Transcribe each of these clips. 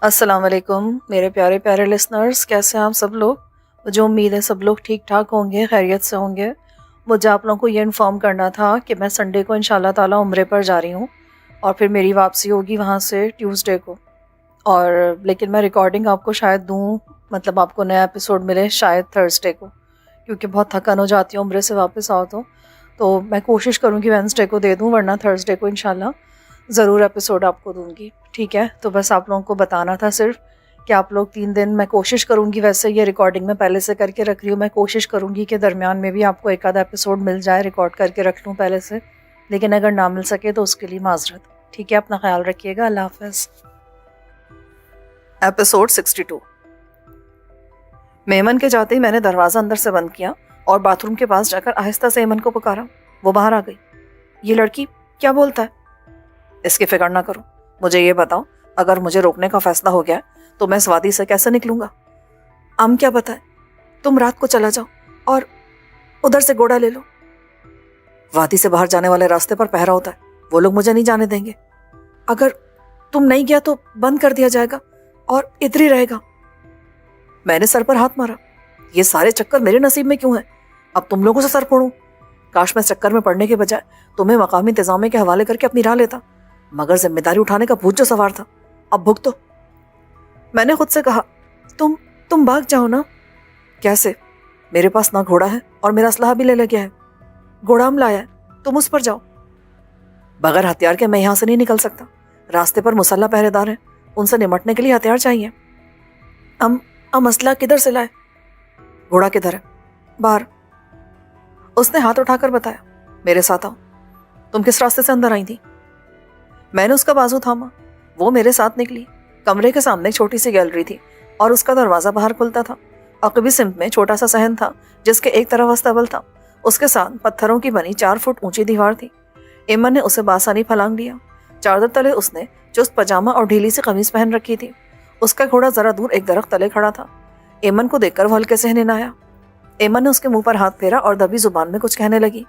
السلام علیکم میرے پیارے پیارے لسنرز، کیسے ہیں آپ سب لوگ؟ مجھے امید ہے سب لوگ ٹھیک ٹھاک ہوں گے، خیریت سے ہوں گے۔ مجھے آپ لوگوں کو یہ انفارم کرنا تھا کہ میں سنڈے کو انشاءاللہ تعالی عمرے پر جا رہی ہوں اور پھر میری واپسی ہوگی وہاں سے ٹیوزڈے کو، اور لیکن میں ریکارڈنگ آپ کو شاید دوں، مطلب آپ کو نیا ایپیسوڈ ملے شاید تھرسڈے کو، کیونکہ بہت تھکن ہو جاتی ہے عمرے سے واپس آؤ تو میں کوشش کروں گی وینسڈے کو دے دوں، ورنہ تھرسڈے کو انشاءاللہ ضرور ایپیسوڈ آپ کو دوں گی، ٹھیک ہے؟ تو بس آپ لوگوں کو بتانا تھا صرف کہ آپ لوگ 3 دن، میں کوشش کروں گی، ویسے یہ ریکارڈنگ میں پہلے سے کر کے رکھ رہی ہوں، میں کوشش کروں گی کہ درمیان میں بھی آپ کو ایک آدھا ایپیسوڈ مل جائے، ریکارڈ کر کے رکھ لوں پہلے سے، لیکن اگر نہ مل سکے تو اس کے لیے معذرت، ٹھیک ہے؟ اپنا خیال رکھیے گا، اللہ حافظ۔ ایپیسوڈ 62۔ میمن کے جاتے ہی میں نے دروازہ اندر سے بند کیا اور باتھ روم کے پاس جا کر آہستہ سے ایمن کو پکارا۔ وہ باہر آ گئی۔ یہ لڑکی کیا بولتا ہے؟ اس کی فکر نہ کرو، مجھے یہ بتاؤ، اگر مجھے روکنے کا فیصلہ ہو گیا تو میں اس وادی سے کیسے نکلوں گا؟ کیا بتائے؟ تم رات کو چلا جاؤ اور ادھر سے گوڑا لے لو۔ وادی سے باہر جانے والے راستے پر پہرا ہوتا ہے، وہ لوگ مجھے نہیں جانے دیں گے۔ اگر تم نہیں گیا تو بند کر دیا جائے گا اور ادھر ہی رہے گا۔ میں نے سر پر ہاتھ مارا۔ یہ سارے چکر میرے نصیب میں کیوں ہیں؟ اب تم لوگوں سے سر پھوڑوں؟ کاش میں چکر میں پڑنے کے بجائے تمہیں مقامی انتظامیہ کے حوالے کر کے اپنی راہ لیتا، مگر ذمہ داری اٹھانے کا بھوت جو سوار تھا، اب بھگتو۔ میں نے خود سے کہا، تم بھاگ جاؤ نا۔ کیسے؟ میرے پاس نہ گھوڑا ہے اور میرا اسلحہ بھی لے گیا ہے۔ گھوڑا ہم لایا ہے، تم اس پر جاؤ۔ بغیر ہتھیار کے میں یہاں سے نہیں نکل سکتا، راستے پر مسلح پہرے دار ہیں، ان سے نمٹنے کے لیے ہتھیار چاہیے۔ ہم اسلحہ کدھر سے لائے؟ گھوڑا کدھر ہے؟ باہر۔ اس نے ہاتھ اٹھا کر بتایا، میرے ساتھ آؤ۔ تم کس راستے سے اندر آئی تھی؟ میں نے اس کا بازو تھاما، وہ میرے ساتھ نکلی۔ کمرے کے سامنے ایک چھوٹی سی گیلری تھی اور اس کا دروازہ باہر کھلتا تھا۔ عقبی سمت میں چھوٹا سا صحن تھا جس کے ایک طرف استبل تھا، اس کے ساتھ پتھروں کی بنی 4 فٹ اونچی دیوار تھی۔ ایمن نے اسے بآسانی پھلانگ لیا۔ چادر تلے اس نے چست پاجامہ اور ڈھیلی سی قمیص پہن رکھی تھی۔ اس کا گھوڑا ذرا دور ایک درخت تلے کھڑا تھا۔ ایمن کو دیکھ کر وہ ہلکے سے ہنہنایا۔ ایمن نے اس کے منہ پر ہاتھ پھیرا اور دبی زبان میں کچھ کہنے لگی۔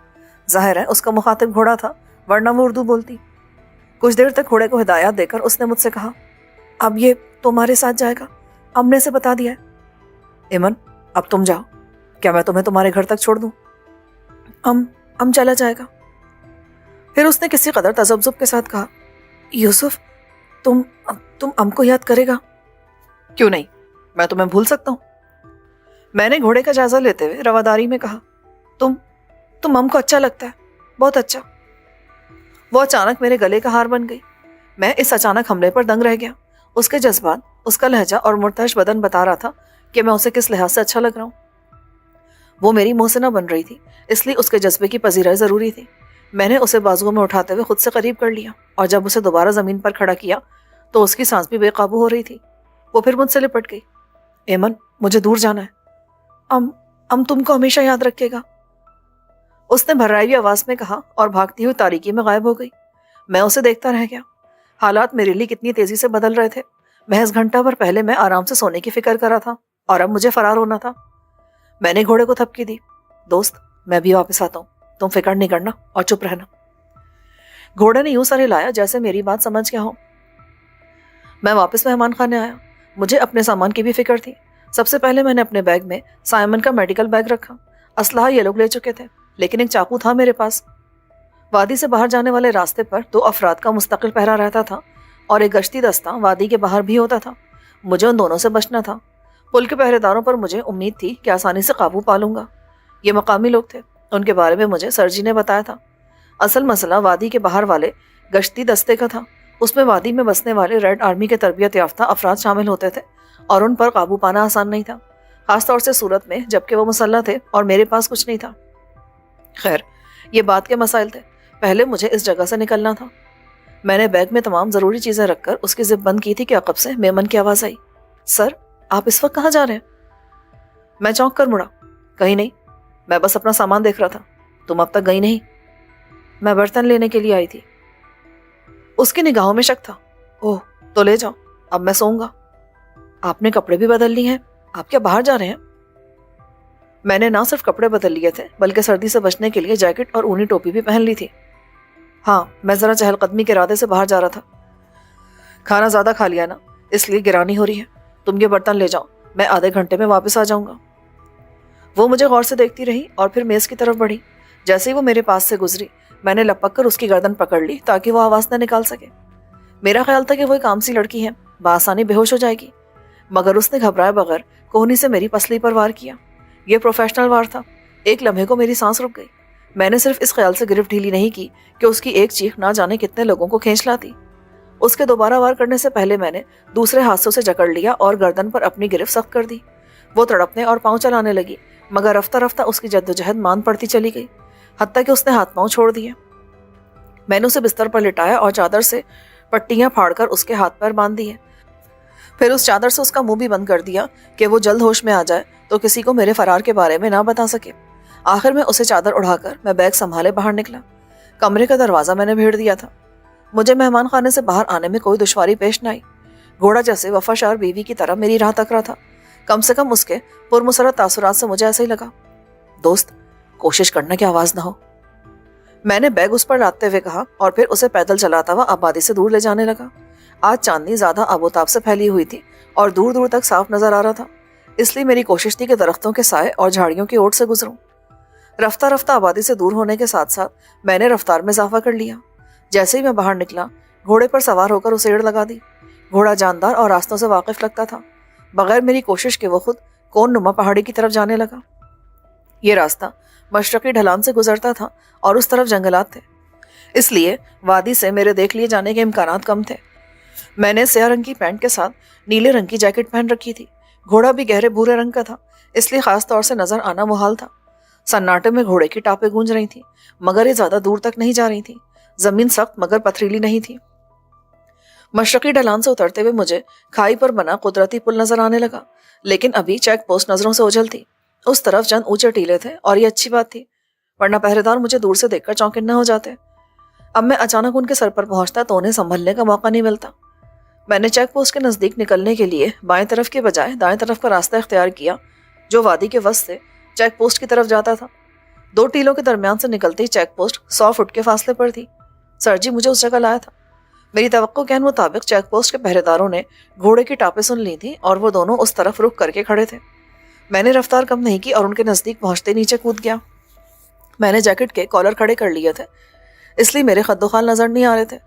ظاہر ہے اس کا مخاطب گھوڑا تھا، ورنہ وہ اردو بولتی۔ کچھ دیر تک گھوڑے کو ہدایات دے کر اس نے مجھ سے کہا، اب یہ تمہارے ساتھ جائے گا، ہم نے اسے بتا دیا ہے۔ ایمن اب تم جاؤ، کیا میں تمہیں تمہارے گھر تک چھوڑ دوں؟ ہم چلا جائے گا۔ پھر اس نے کسی قدر تذبذب کے ساتھ کہا، یوسف تم ہم کو یاد کرے گا؟ کیوں نہیں، میں تمہیں بھول سکتا ہوں۔ میں نے گھوڑے کا جائزہ لیتے ہوئے رواداری میں کہا، تم ہم کو اچھا لگتا ہے، بہت اچھا۔ وہ اچانک میرے گلے کا ہار بن گئی۔ میں اس اچانک حملے پر دنگ رہ گیا۔ اس کے جذبات، اس کا لہجہ اور مرتعش بدن بتا رہا تھا کہ میں اسے کس لحاظ سے اچھا لگ رہا ہوں۔ وہ میری محسنہ بن رہی تھی، اس لیے اس کے جذبے کی پذیرائی ضروری تھی۔ میں نے اسے بازوؤں میں اٹھاتے ہوئے خود سے قریب کر لیا، اور جب اسے دوبارہ زمین پر کھڑا کیا تو اس کی سانس بھی بے قابو ہو رہی تھی۔ وہ پھر مجھ سے لپٹ گئی۔ ایمن مجھے دور جانا ہے، ہم تم کو ہمیشہ یاد رکھے گا، اس نے بھرائی ہوئی آواز میں کہا اور بھاگتی ہوئی تاریکی میں غائب ہو گئی۔ میں اسے دیکھتا رہ گیا۔ حالات میرے لیے کتنی تیزی سے بدل رہے تھے۔ محض گھنٹہ بھر پہلے میں آرام سے سونے کی فکر کر رہا تھا اور اب مجھے فرار ہونا تھا۔ میں نے گھوڑے کو تھپکی دی، دوست میں بھی واپس آتا ہوں، تم فکر نہیں کرنا اور چپ رہنا۔ گھوڑے نے یوں سر ہلایا جیسے میری بات سمجھ گیا ہو۔ میں واپس مہمان خانے آیا۔ مجھے اپنے سامان کی بھی فکر تھی۔ سب سے پہلے میں نے اپنے بیگ میں سائمن کا میڈیکل بیگ رکھا۔ اسلحہ یہ لوگ لے چکے تھے، لیکن ایک چاقو تھا میرے پاس۔ وادی سے باہر جانے والے راستے پر 2 افراد کا مستقل پہرا رہتا تھا اور ایک گشتی دستہ وادی کے باہر بھی ہوتا تھا۔ مجھے ان دونوں سے بچنا تھا۔ پل کے پہرے داروں پر مجھے امید تھی کہ آسانی سے قابو پا لوں گا۔ یہ مقامی لوگ تھے، ان کے بارے میں مجھے سر جی نے بتایا تھا۔ اصل مسئلہ وادی کے باہر والے گشتی دستے کا تھا۔ اس میں وادی میں بسنے والے ریڈ آرمی کے تربیت یافتہ افراد شامل ہوتے تھے اور ان پر قابو پانا آسان نہیں تھا، خاص طور سے صورت میں جبکہ وہ مسلح تھے اور میرے پاس کچھ نہیں تھا۔ خیر یہ بات کے مسائل تھے، پہلے مجھے اس جگہ سے نکلنا تھا۔ میں نے بیگ میں تمام ضروری چیزیں رکھ کر اس کی زپ بند کی تھی کہ عقب سے میمن کی آواز آئی، سر آپ اس وقت کہاں جا رہے ہیں؟ میں چونک کر مڑا، کہیں نہیں، میں بس اپنا سامان دیکھ رہا تھا۔ تم اب تک گئی نہیں؟ میں برتن لینے کے لیے آئی تھی۔ اس کی نگاہوں میں شک تھا۔ اوہ تو لے جاؤ، اب میں سوؤں گا۔ آپ نے کپڑے بھی بدل لیے ہیں، آپ کیا باہر جا رہے ہیں؟ میں نے نہ صرف کپڑے بدل لیے تھے بلکہ سردی سے بچنے کے لیے جیکٹ اور اونی ٹوپی بھی پہن لی تھی۔ ہاں میں ذرا چہل قدمی کے ارادے سے باہر جا رہا تھا۔ کھانا زیادہ کھا لیا نا، اس لیے گرانی ہو رہی ہے. تم یہ برتن لے جاؤ, میں آدھے گھنٹے میں واپس آ جاؤں گا. وہ مجھے غور سے دیکھتی رہی اور پھر میز کی طرف بڑھی. جیسے ہی وہ میرے پاس سے گزری میں نے لپک کر اس کی گردن پکڑ لی تاکہ وہ آواز نہ نکال سکے. میرا خیال تھا کہ وہ ایک عام سی لڑکی ہے, بآسانی بے ہوش ہو جائے گی, مگر اس نے گھبرائے بغیر کوہنی سے میری پسلی پر وار کیا. یہ پروفیشنل وار تھا. ایک لمحے کو میری سانس رک گئی. میں نے صرف اس خیال سے گرفت ڈھیلی نہیں کی کہ اس کی ایک چیخ نہ جانے کتنے لوگوں کو کھینچ لاتی. اس کے دوبارہ وار کرنے سے پہلے میں نے دوسرے ہاتھ سے اسے جکڑ لیا اور گردن پر اپنی گرفت سخت کر دی. وہ تڑپنے اور پاؤں چلانے لگی, مگر رفتہ رفتہ اس کی جدوجہد مان پڑتی چلی گئی, حتیٰ کہ اس نے ہاتھ پاؤں چھوڑ دیے. میں نے اسے بستر پر لٹایا اور چادر سے پٹیاں پھاڑ کر اس کے ہاتھ پیر باندھ دیے. پھر اس چادر سے اس کا منہ بھی بند کر دیا کہ وہ جلد ہوش میں آ جائے تو کسی کو میرے فرار کے بارے میں نہ بتا سکے. آخر میں اسے چادر اڑا کر میں بیگ سنبھالے باہر نکلا. کمرے کا دروازہ میں نے بھیڑ دیا تھا. مجھے مہمان خانے سے باہر آنے میں کوئی دشواری پیش نہ آئی. گھوڑا جیسے وفاشار بیوی کی طرح میری راہ تک رہا تھا. کم سے کم اس کے پرمسرت تاثرات سے مجھے ایسا ہی لگا. دوست, کوشش کرنا کہ آواز نہ ہو, میں نے بیگ اس پر لاتے ہوئے کہا اور پھر اسے پیدل چلاتا ہوا آبادی سے دور لے جانے لگا. آج چاندنی زیادہ آبوتاب سے پھیلی ہوئی تھی اور دور دور تک صاف نظر آ رہا تھا, اس لیے میری کوشش تھی کہ درختوں کے سائے اور جھاڑیوں کی اوٹ سے گزروں. رفتہ رفتہ آبادی سے دور ہونے کے ساتھ ساتھ میں نے رفتار میں اضافہ کر لیا. جیسے ہی میں باہر نکلا گھوڑے پر سوار ہو کر اسے ایڑ لگا دی. گھوڑا جاندار اور راستوں سے واقف لگتا تھا, بغیر میری کوشش کے وہ خود کون نما پہاڑی کی طرف جانے لگا. یہ راستہ مشرقی ڈھلان سے گزرتا تھا اور اس طرف جنگلات تھے, اس لیے وادی سے میرے دیکھ لیے جانے کے امکانات کم تھے. میں نے سیاہ رنگ کی پینٹ کے ساتھ نیلے رنگ کی جیکٹ پہن رکھی تھی. گھوڑا بھی گہرے بھورے رنگ کا تھا, اس لیے خاص طور سے نظر آنا محال تھا. سناٹے میں گھوڑے کی ٹاپیں گونج رہی تھیں, مگر یہ زیادہ دور تک نہیں جا رہی تھیں. زمین سخت مگر پتھریلی نہیں تھی. مشرقی ڈھلان سے اترتے ہوئے مجھے کھائی پر بنا قدرتی پل نظر آنے لگا, لیکن ابھی چیک پوسٹ نظروں سے اوجھل تھی. اس طرف چند اونچے ٹیلے تھے اور یہ اچھی بات تھی, ورنہ پہرے دار مجھے دور سے دیکھ کر چونکن نہ ہو جاتے. اب میں اچانک ان کے سر پر پہنچتا تو انہیں سنبھلنے کا موقع نہیں ملتا. میں نے چیک پوسٹ کے نزدیک نکلنے کے لیے بائیں طرف کے بجائے دائیں طرف کا راستہ اختیار کیا, جو وادی کے وسط سے چیک پوسٹ کی طرف جاتا تھا. 2 ٹیلوں کے درمیان سے نکلتے ہی چیک پوسٹ 100 فٹ کے فاصلے پر تھی. سر جی مجھے اس جگہ لایا تھا. میری توقع کے مطابق چیک پوسٹ کے پہرے داروں نے گھوڑے کی ٹاپیں سن لی تھی اور وہ دونوں اس طرف رخ کر کے کھڑے تھے. میں نے رفتار کم نہیں کی اور ان کے نزدیک پہنچتے نیچے کود گیا. میں نے جیکٹ کے کالر کھڑے کر لیے تھے, اس لیے میرے خد و خال نظر نہیں آ رہے تھے,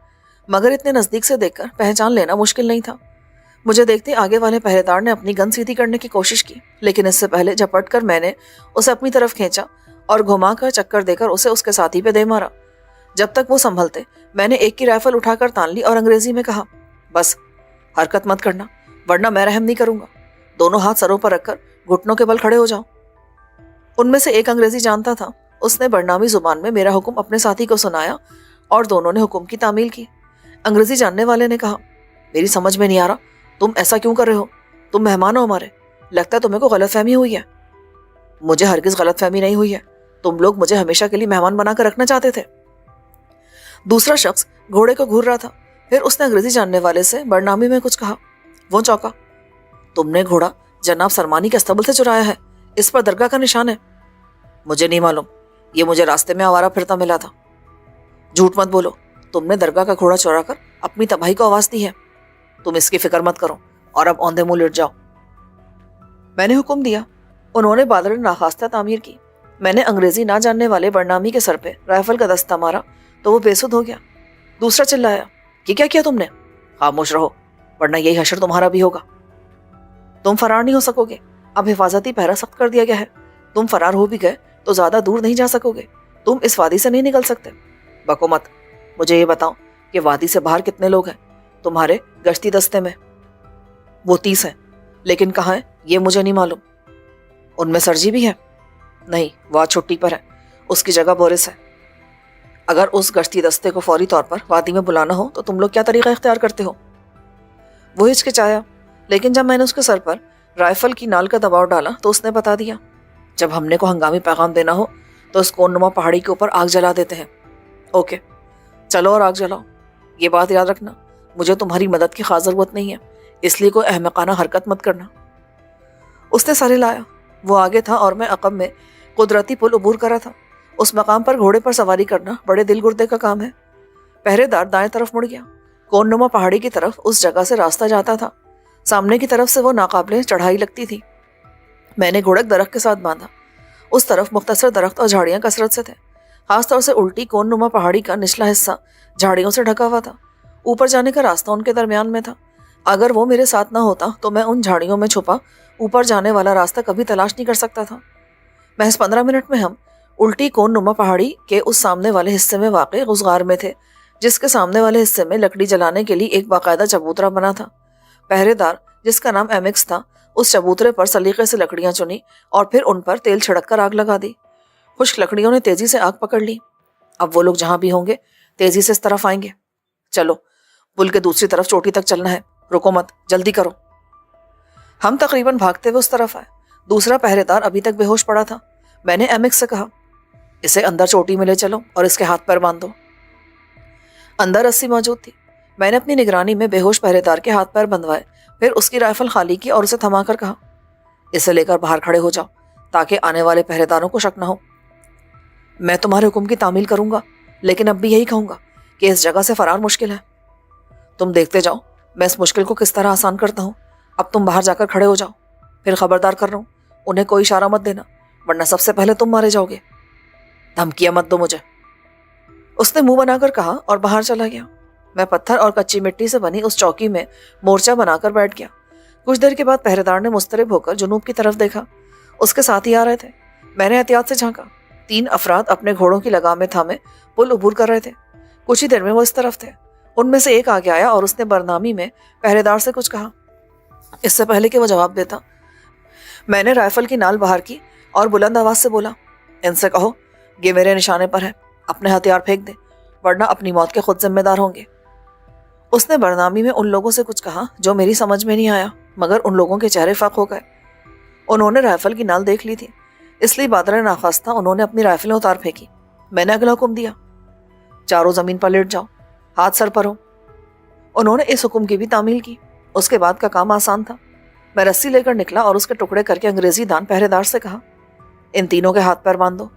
مگر اتنے نزدیک سے دیکھ کر پہچان لینا مشکل نہیں تھا. مجھے دیکھتے آگے والے پہرے دار نے اپنی گن سیدھی کرنے کی کوشش کی, لیکن اس سے پہلے جھپٹ کر میں نے اسے اپنی طرف کھینچا اور گھما کر چکر دے کر اسے اس کے ساتھی پہ دے مارا. جب تک وہ سنبھلتے میں نے ایک کی رائفل اٹھا کر تان لی اور انگریزی میں کہا, بس حرکت مت کرنا ورنہ میں رحم نہیں کروں گا. دونوں ہاتھ سروں پر رکھ کر گھٹنوں کے بل کھڑے ہو جاؤ. ان میں سے ایک انگریزی جانتا تھا. اس نے برنامی زبان میں میرا حکم اپنے ساتھی کو سنایا اور دونوں نے حکم کی تعمیل کی. انگریزی جاننے والے نے کہا, میری سمجھ میں نہیں آ رہا, تم ایسا کیوں کر رہے ہو؟ تم مہمان ہو ہمارے, لگتا ہے تمہیں کو غلط فہمی ہوئی ہے. مجھے ہرگز غلط فہمی نہیں ہوئی ہے, تم لوگ مجھے ہمیشہ کے لیے مہمان بنا کر رکھنا چاہتے تھے. دوسرا شخص گھوڑے کو گھور رہا تھا. پھر اس نے انگریزی جاننے والے سے برنامی میں کچھ کہا. وہ چونکا. تم نے گھوڑا جناب سرمانی کے استبل سے چرایا ہے, اس پر درگاہ کا نشان ہے. مجھے نہیں معلوم, یہ مجھے راستے میں آوارہ پھرتا ملا تھا. جھوٹ مت بولو, تم نے درگاہ کا گھوڑا چورا کر اپنی تباہی کو آواز دی ہے. تم اس کی فکر مت کرو اور اب اوندھے منہ لٹ جاؤ. میں نے حکم دیا. انہوں نے بادر ناخواستہ تعمیر کی. میں نے انگریزی نہ جاننے والے برنامی کے سر پہ رائفل کا دستہ مارا تو وہ بے سدھ ہو گیا. دوسرا چلایا, یہ کیا کیا تم نے؟ خاموش رہو ورنہ یہی حشر تمہارا بھی ہوگا. تم فرار نہیں ہو سکو گے, اب حفاظتی پہرا سخت کر دیا گیا ہے. تم فرار ہو بھی گئے تو زیادہ دور نہیں جا سکو گے. تم اس وادی سے نہیں نکل سکتے. بکو مت, مجھے یہ بتاؤ کہ وادی سے باہر کتنے لوگ ہیں تمہارے گشتی دستے میں؟ وہ 30 ہیں, لیکن کہاں ہیں یہ مجھے نہیں معلوم. ان میں سرجی بھی ہے؟ نہیں, وہ آج چھٹی پر ہے, اس کی جگہ بورس ہے. اگر اس گشتی دستے کو فوری طور پر وادی میں بلانا ہو تو تم لوگ کیا طریقہ اختیار کرتے ہو؟ وہ ہچکچایا, لیکن جب میں نے اس کے سر پر رائفل کی نال کا دباؤ ڈالا تو اس نے بتا دیا, جب ہم نے کو ہنگامی پیغام دینا ہو تو اس کون نما پہاڑی کے اوپر آگ جلا دیتے ہیں. اوکے, چلو اور آگ جلاؤ. یہ بات یاد رکھنا, مجھے تمہاری مدد کی خاص ضرورت نہیں ہے, اس لیے کوئی احمقانہ حرکت مت کرنا. اس نے سر ہلایا. وہ آگے تھا اور میں عقب میں قدرتی پل عبور کرا تھا. اس مقام پر گھوڑے پر سواری کرنا بڑے دل گردے کا کام ہے. پہرے دار دائیں طرف مڑ گیا. کون نما پہاڑی کی طرف اس جگہ سے راستہ جاتا تھا. سامنے کی طرف سے وہ ناقابل چڑھائی لگتی تھی۔ میں نے گھوڑک درخت کے ساتھ باندھا۔ اس طرف مختصر درخت اور جھاڑیاں کثرت سے تھے، خاص طور سے الٹی کون نما پہاڑی کا نچلا حصہ جھاڑیوں سے ڈھکا ہوا تھا۔ اوپر جانے کا راستہ ان کے درمیان میں تھا۔ اگر وہ میرے ساتھ نہ ہوتا تو میں ان جھاڑیوں میں چھپا اوپر جانے والا راستہ کبھی تلاش نہیں کر سکتا تھا۔ محض 15 منٹ میں ہم الٹی کون نما پہاڑی کے اس سامنے والے حصے میں واقع غزغار میں تھے، جس کے سامنے والے حصے میں لکڑی جلانے کے لیے ایک باقاعدہ چبوترا بنا تھا۔ پہرے دار، جس کا نام ایمکس تھا، اس چبوترے پر سلیقے سے لکڑیاں چنی اور پھر ان پر تیل چھڑک کر آگ لگا دی۔ خشک لکڑیوں نے تیزی سے آگ پکڑ لی۔ اب وہ لوگ جہاں بھی ہوں گے تیزی سے اس طرف آئیں گے۔ چلو، پل کے دوسری طرف چوٹی تک چلنا ہے، رکو مت، جلدی کرو۔ ہم تقریباً بھاگتے ہوئے اس طرف آئے۔ دوسرا پہرے دار ابھی تک بے ہوش پڑا تھا۔ میں نے ایمکس سے کہا، اسے اندر چوٹی میں لے چلو اور اس کے ہاتھ پیر باندھ دو۔ اندر رسی موجود تھی۔ میں نے اپنی نگرانی میں بے ہوش پہرے دار کے ہاتھ پیر بندھوائے، پھر اس کی رائفل خالی کی اور اسے تھما کر کہا، اسے لے کر باہر کھڑے ہو جاؤ تاکہ آنے والے پہرے داروں کو شک نہ ہو۔ میں تمہارے حکم کی تعمیل کروں گا، لیکن اب بھی یہی کہوں گا کہ اس جگہ سے فرار مشکل ہے۔ تم دیکھتے جاؤ میں اس مشکل کو کس طرح آسان کرتا ہوں۔ اب تم باہر جا کر کھڑے ہو جاؤ، پھر خبردار کر رہا ہوں، انہیں کوئی اشارہ مت دینا ورنہ سب سے پہلے تم مارے جاؤ گے۔ دھمکیاں مت دو مجھے، اس نے منہ بنا کر کہا اور باہر چلا گیا۔ میں پتھر اور کچی مٹی سے بنی اس چوکی میں مورچہ بنا کر بیٹھ گیا۔ کچھ دیر کے بعد پہرے دار نے مضطرب ہو کر جنوب کی طرف دیکھا۔ اس کے ساتھ ہی آ رہے تھے۔ میں نے احتیاط سے جھانکا۔ 3 افراد اپنے گھوڑوں کی لگام میں تھامے پل عبور کر رہے تھے۔ کچھ ہی دیر میں وہ اس طرف تھے۔ ان میں سے ایک آگے آیا اور اس نے برنامی میں پہرے دار سے کچھ کہا۔ اس سے پہلے کہ وہ جواب دیتا، میں نے رائفل کی نال باہر کی اور بلند آواز سے بولا، ان سے کہو یہ میرے نشانے پر ہے، اپنے ہتھیار پھینک دیں ورنہ اپنی موت کے خود ذمہ دار ہوں گے۔ اس نے برنامی میں ان لوگوں سے کچھ کہا جو میری سمجھ میں نہیں آیا، مگر ان لوگوں کے چہرے فاق ہو گئے۔ انہوں نے رائفل کی نال دیکھ لی تھی، اس لیے بادر ناخواستہ انہوں نے اپنی رائفلیں اتار پھینکی۔ میں نے اگلا حکم دیا، چاروں زمین پر لیٹ جاؤ، ہاتھ سر پر ہو۔ انہوں نے اس حکم کی بھی تعمیل کی۔ اس کے بعد کا کام آسان تھا۔ میں رسی لے کر نکلا اور اس کے ٹکڑے کر کے انگریزی دان پہرے دار سے کہا، ان تینوں کے ہاتھ پیر باندھ دو۔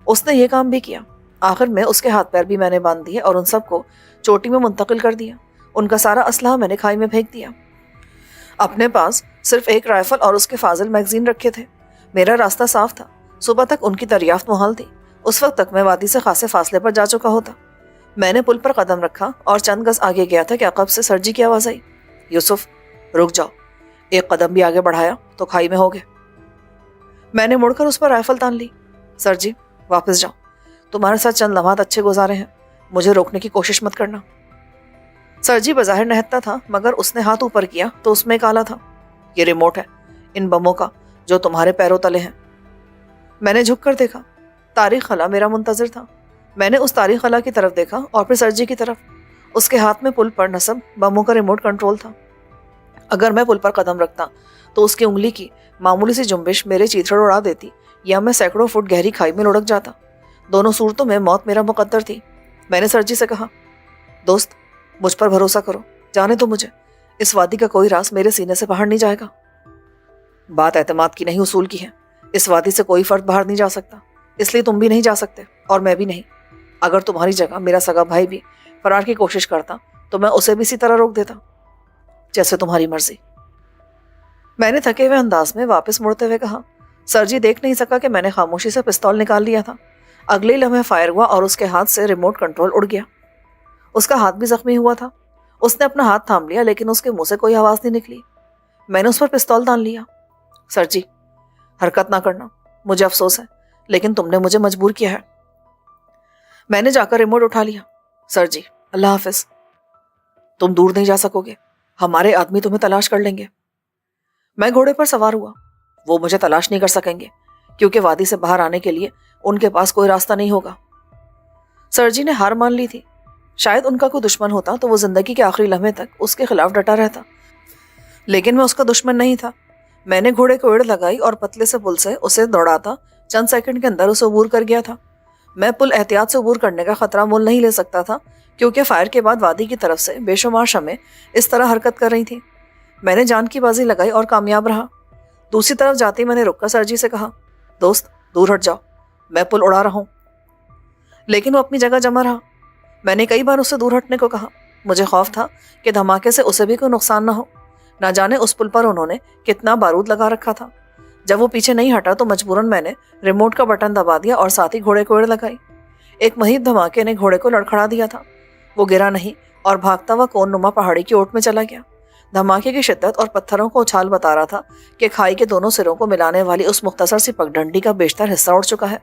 اس نے یہ کام بھی کیا۔ آخر میں اس کے ہاتھ پیر بھی میں نے باندھ دیے اور ان سب کو چوٹی میں منتقل کر دیا۔ ان کا سارا اسلحہ میں نے کھائی میں پھینک دیا۔ اپنے پاس صرف ایک رائفل اور اس کے فاضل میگزین رکھے تھے۔ میرا راستہ صاف تھا۔ صبح تک ان کی دریافت محال تھی۔ اس وقت تک میں وادی سے خاصے فاصلے پر جا چکا ہوتا۔ میں نے پل پر قدم رکھا اور چند گز آگے گیا تھا کہ عقب سے سرجی کی آواز آئی، یوسف رک جاؤ۔ ایک قدم بھی آگے بڑھایا تو کھائی میں ہو گئے۔ میں نے مڑ کر اس پر رائفل تان لی۔ سرجی واپس جاؤ، تمہارے ساتھ چند لمحات اچھے گزارے ہیں، مجھے روکنے کی کوشش مت کرنا۔ سرجی بظاہر نہتا تھا، مگر اس نے ہاتھ اوپر کیا تو اس میں ایک آلہ تھا۔ یہ ریموٹ ہے ان بموں کا جو تمہارے پیروں تلے ہیں۔ میں نے جھک کر دیکھا۔ طارق خلا میرا منتظر تھا۔ میں نے اس طارق خلا کی طرف دیکھا اور پھر سرجی کی طرف۔ اس کے ہاتھ میں پل پر نصب بموں کا ریموٹ کنٹرول تھا۔ اگر میں پل پر قدم رکھتا تو اس کی انگلی کی معمولی سی جنبش میرے چیتھڑ اڑا دیتی یا میں سینکڑوں فٹ گہری کھائی میں لڑک جاتا۔ دونوں صورتوں میں موت میرا مقدر تھی۔ میں نے سرجی سے کہا، دوست مجھ پر بھروسہ کرو، جانے تو مجھے، اس وادی کا کوئی راز میرے سینے سے باہر نہیں جائے گا۔ بات اعتماد کی نہیں، اصول کی ہے۔ اس وادی سے کوئی فرد باہر نہیں جا سکتا، اس لیے تم بھی نہیں جا سکتے اور میں بھی نہیں۔ اگر تمہاری جگہ میرا سگا بھائی بھی فرار کی کوشش کرتا تو میں اسے بھی اسی طرح روک دیتا، جیسے تمہاری مرضی۔ میں نے تھکے ہوئے انداز میں واپس مڑتے ہوئے کہا۔ سرجی دیکھ نہیں سکا کہ میں نے خاموشی سے پستول نکال لیا تھا۔ اگلے ہی لمحے فائر ہوا اور اس کے ہاتھ سے ریموٹ کنٹرول اڑ گیا۔ اس کا ہاتھ بھی زخمی ہوا تھا۔ اس نے اپنا ہاتھ تھام لیا لیکن اس کے منہ سے کوئی آواز نہیں نکلی۔ میں نے اس پر پستول تان لیا۔ سرجی حرکت نہ کرنا، مجھے افسوس ہے لیکن تم نے مجھے مجبور کیا ہے۔ میں نے جا کر ریموٹ اٹھا لیا۔ سرجی اللہ حافظ، تم دور نہیں جا سکو گے، ہمارے آدمی تمہیں تلاش کر لیں گے۔ میں گھوڑے پر سوار ہوا۔ وہ مجھے تلاش نہیں کر سکیں گے کیونکہ وادی سے باہر آنے کے لیے ان کے پاس کوئی راستہ نہیں ہوگا۔ سرجی نے ہار مان لی تھی۔ شاید ان کا کوئی دشمن ہوتا تو وہ زندگی کے آخری لمحے تک اس کے خلاف ڈٹا رہتا، لیکن میں اس کا دشمن نہیں تھا۔ میں نے گھوڑے کو ایڑ لگائی اور پتلے سے پل سے اسے دوڑاتا چند سیکنڈ کے اندر اسے عبور کر گیا تھا۔ میں پل احتیاط سے عبور کرنے کا خطرہ مول نہیں لے سکتا تھا کیونکہ فائر کے بعد وادی کی طرف سے بے شمار شمیں اس طرح حرکت کر رہی تھیں۔ میں نے جان کی بازی لگائی اور کامیاب رہا۔ دوسری طرف جاتے ہی میں نے رک کر سرجی سے کہا، دوست دور ہٹ جاؤ، میں پل اڑا رہا ہوں۔ لیکن وہ اپنی جگہ جمع رہا۔ میں نے کئی بار اسے دور ہٹنے کو کہا۔ مجھے خوف تھا کہ دھماکے سے اسے بھی کوئی نقصان نہ ہو۔ نہ جانے اس پل پر انہوں نے کتنا بارود لگا رکھا تھا۔ جب وہ پیچھے نہیں ہٹا تو مجبوراً میں نے ریموٹ کا بٹن دبا دیا اور ساتھ ہی گھوڑے کو اڑ لگائی۔ ایک مہیب دھماکے نے گھوڑے کو لڑکھڑا دیا تھا۔ وہ گرا نہیں اور بھاگتا ہوا کون نما پہاڑی کی اوٹ میں چلا گیا۔ دھماکے کی شدت اور پتھروں کو اچھال بتا رہا تھا کہ کھائی کے دونوں سروں کو ملانے والی اس مختصر سی پگڈنڈی کا بیشتر حصہ اڑ چکا ہے۔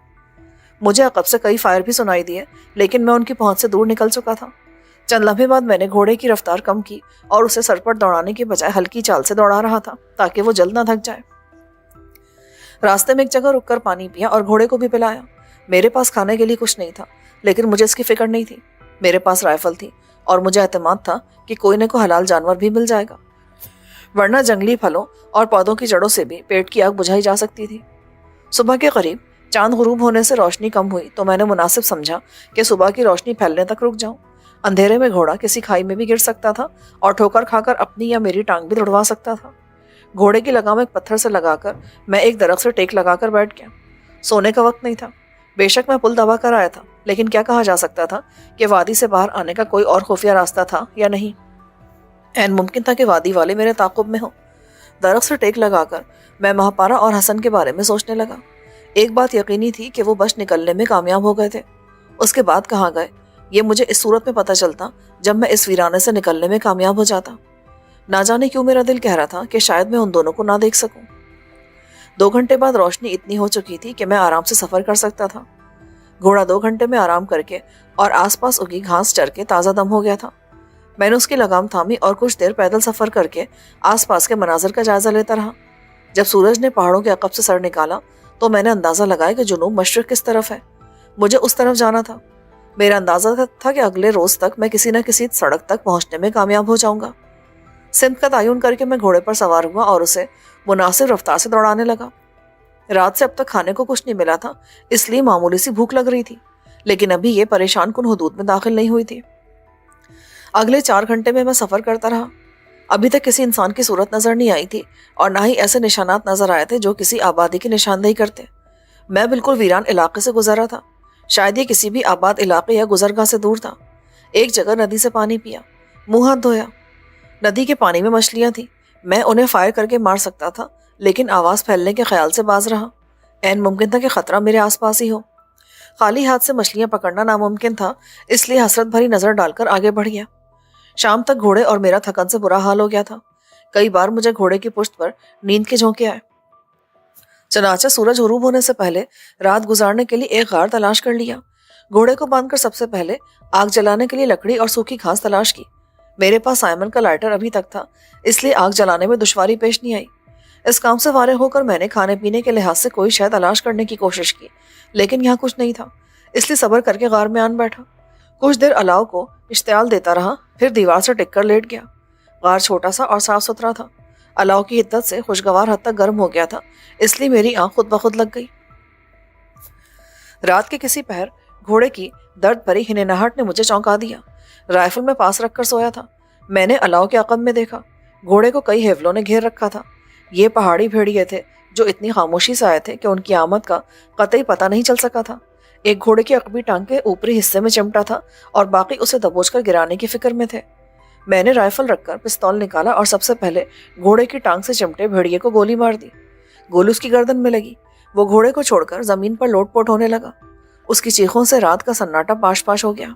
مجھے عقب سے کئی فائر بھی سنائی دیے، لیکن میں ان کی پہنچ سے دور نکل چکا تھا۔ چند لمحے بعد میں نے گھوڑے کی رفتار کم کی اور اسے سر پر دوڑانے کے بجائے ہلکی چال سے دوڑا رہا تھا تاکہ وہ جلد نہ تھک جائے۔ راستے میں ایک جگہ رک کر پانی پیا اور گھوڑے کو بھی پلایا۔ میرے پاس کھانے کے لیے کچھ نہیں تھا، لیکن مجھے اس کی فکر نہیں تھی۔ میرے پاس رائفل تھی اور مجھے اعتماد تھا کہ کوئی نہ کوئی حلال جانور بھی مل جائے گا، ورنہ جنگلی پھلوں اور پودوں کی جڑوں سے بھی پیٹ کی آگ بجھائی جا سکتی تھی۔ صبح کے قریب چاند غروب ہونے سے روشنی کم ہوئی تو میں نے مناسب سمجھا کہ صبح کی روشنی پھیلنے تک رک جاؤں۔ اندھیرے میں گھوڑا کسی کھائی میں بھی گر سکتا تھا اور ٹھوکر کھا کر اپنی یا میری ٹانگ بھی توڑوا سکتا تھا۔ گھوڑے کی لگام ایک پتھر سے لگا کر میں ایک درخت سے ٹیک لگا کر بیٹھ گیا۔ سونے کا وقت نہیں تھا۔ بے شک میں پل دبا کر آیا تھا، لیکن کیا کہا جا سکتا تھا کہ وادی سے باہر آنے کا کوئی اور خفیہ راستہ تھا یا نہیں۔ عین ممکن تھا کہ وادی والے میرے تعاقب میں ہوں۔ درخت سے ٹیک لگا کر میں مہاپارا اور حسن کے بارے میں سوچنے لگا۔ ایک بات یقینی تھی کہ وہ بچ نکلنے میں کامیاب ہو گئے تھے۔ اس کے بعد کہاں گئے یہ مجھے اس صورت میں پتہ چلتا جب میں اس ویرانے سے نکلنے میں کامیاب ہو جاتا۔ نہ جانے کیوں میرا دل کہہ رہا تھا کہ شاید میں ان دونوں کو نہ دیکھ سکوں۔ 2 گھنٹے بعد روشنی اتنی ہو چکی تھی کہ میں آرام سے سفر کر سکتا تھا۔ گھوڑا 2 گھنٹے میں آرام کر کے اور آس پاس اگی گھاس چر کے تازہ دم ہو گیا تھا۔ میں نے اس کی لگام تھامی اور کچھ دیر پیدل سفر کر کے آس پاس کے مناظر کا جائزہ لیتا رہا۔ جب سورج نے پہاڑوں کے عقب سے سر نکالا تو میں نے اندازہ لگایا کہ جنوب مشرق کس طرف ہے۔ مجھے اس طرف جانا تھا۔ میرا اندازہ تھا کہ اگلے روز تک میں کسی نہ کسی سڑک تک پہنچنے میں کامیاب ہو جاؤں گا۔ سمت کا تعین کر کے میں گھوڑے پر سوار ہوا اور اسے مناسب رفتار سے دوڑانے لگا۔ رات سے اب تک کھانے کو کچھ نہیں ملا تھا، اس لیے معمولی سی بھوک لگ رہی تھی، لیکن ابھی یہ پریشان کن حدود میں داخل نہیں ہوئی تھی۔ اگلے 4 گھنٹے میں سفر کرتا رہا۔ ابھی تک کسی انسان کی صورت نظر نہیں آئی تھی اور نہ ہی ایسے نشانات نظر آئے تھے جو کسی آبادی کی نشاندہی کرتے۔ میں بالکل ویران علاقے سے گزر رہا تھا، شاید یہ کسی بھی آباد علاقے یا گزرگاہ سے دور تھا۔ ایک جگہ ندی سے پانی پیا، منہ ہاتھ دھویا۔ ندی کے پانی میں مچھلیاں تھیں، میں انہیں فائر کر کے مار سکتا تھا، لیکن آواز پھیلنے کے خیال سے باز رہا۔ عین ممکن تھا کہ خطرہ میرے آس پاس ہی ہو۔ خالی ہاتھ سے مچھلیاں پکڑنا ناممکن تھا، اس لیے حسرت بھری نظر ڈال کر آگے بڑھ گیا۔ شام تک گھوڑے اور میرا تھکن سے برا حال ہو گیا تھا۔ کئی بار مجھے گھوڑے کی پشت پر نیند کے جھونکے آئے۔ چنانچہ سورج غروب ہونے سے پہلے رات گزارنے کے لیے ایک غار تلاش کر لیا۔ گھوڑے کو باندھ کر سب سے پہلے آگ جلانے کے لیے لکڑی اور سوکھی گھاس تلاش کی۔ میرے پاس سائمن کا لائٹر ابھی تک تھا، اس لیے آگ جلانے میں دشواری پیش نہیں آئی۔ اس کام سے فارغ ہو کر میں نے کھانے پینے کے لحاظ سے کوئی شے تلاش کرنے کی کوشش کی، لیکن یہاں کچھ نہیں تھا، اس لیے صبر کر کے غار میں آن بیٹھا۔ کچھ دیر الاؤ کو اشتعال دیتا رہا، پھر دیوار سے ٹک کر لیٹ گیا۔ غار چھوٹا سا اور صاف ستھرا تھا، الاؤ کی حدت سے خوشگوار حد تک گرم ہو گیا تھا، اس لیے میری آنکھ خود بخود لگ گئی۔ رات کے کسی پہر گھوڑے کی درد بھری ہنہناہٹ نے مجھے چونکا دیا۔ رائفل میں پاس رکھ کر سویا تھا۔ میں نے الاؤ کے عقب میں دیکھا، گھوڑے کو کئی ہیولوں نے گھیر رکھا تھا۔ یہ پہاڑی بھیڑیے تھے جو اتنی خاموشی سے آئے تھے کہ ان کی آمد کا قطعی پتہ نہیں چل سکا تھا۔ ایک گھوڑے کی عقبی ٹانگ کے اوپری حصے میں چمٹا تھا اور باقی اسے دبوچ کر گرانے کی فکر میں تھے۔ میں نے رائفل رکھ کر پستول نکالا اور سب سے پہلے گھوڑے کی ٹانگ سے چمٹے بھیڑیے کو گولی مار دی۔ گولی اس کی گردن میں لگی، وہ گھوڑے کو چھوڑ کر زمین پر لوٹ پوٹ ہونے لگا۔ اس کی چیخوں سے رات کا سناٹا پاش پاش ہو گیا۔